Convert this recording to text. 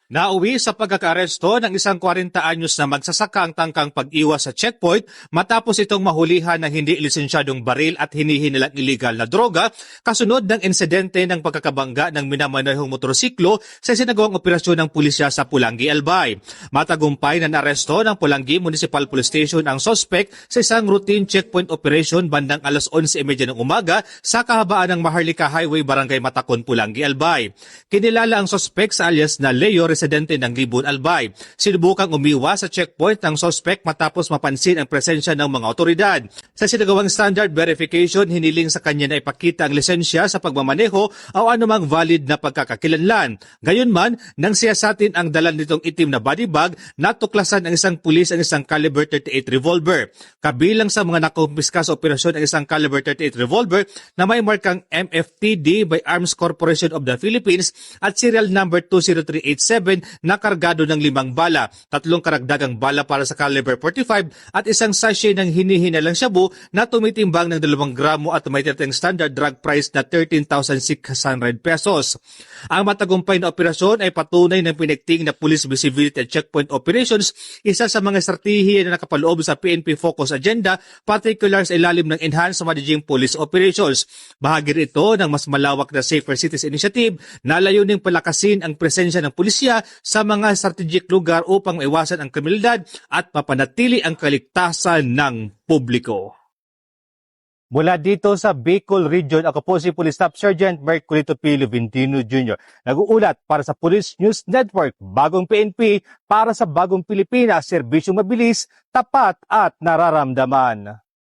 Nauwi sa pagkakaaresto ng isang 40 anyos na magsasaka ang tangkang pag-iwas sa checkpoint matapos itong mahulihan ng hindi lisensyadong baril at hinihinilang illegal na droga kasunod ng insidente ng pagkakabangga ng minamanehong motorsiklo sa sinagawang operasyon ng pulisya sa Pulangi, Albay. Matagumpay na naresto ng Pulangi Municipal Police Station ang sospek sa isang routine checkpoint operation bandang alas 11:30 ng umaga sa kahabaan ng Maharlika Highway, Barangay Matakon, Pulangi, Albay. Kinilala ang sospek sa alias na Leo, residente ng Libon, Albay. Sinubukang umiwas sa checkpoint ng sospek matapos mapansin ang presensya ng mga otoridad. Sa sinagawang standard verification, hiniling sa kanya na ipakita ang lisensya sa pagmamaneho o anumang valid na pagkakakilanlan. Gayunman, nang siyasatin ang dala nitong itim na body bag, natuklasan ang isang pulis ang isang caliber 38 revolver. Kabilang sa mga nakumpiska sa operasyon ang isang caliber 38 revolver na may markang MFTD by Arms Corporation of the Philippines at serial number 20387 na kargado ng 5 bala, 3 karagdagang bala para sa caliber 45 at isang sachet ng hinihinalang shabu na tumitimbang ng 2 gramo at may titeng standard drug price na 13,600 pesos. Ang matagumpay na operasyon ay patunay ng pinigting na police visibility at checkpoint operations, isa sa mga estratehiya na nakapaloob sa PNP Focus Agenda, particular sa ilalim ng Enhanced Managing Police Operations. Bahagi rito ng mas malawak na Safer Cities Initiative na layuning palakasin ang presensya ng pulisya sa mga strategic lugar upang maiwasan ang kriminalidad at mapanatili ang kaligtasan ng publiko. Mula dito sa Bicol Region, ako po si Police Staff Sergeant Merculito P. Luventino Jr. Nag-uulat para sa Police News Network, Bagong PNP, para sa Bagong Pilipinas, serbisyong mabilis, tapat at nararamdaman.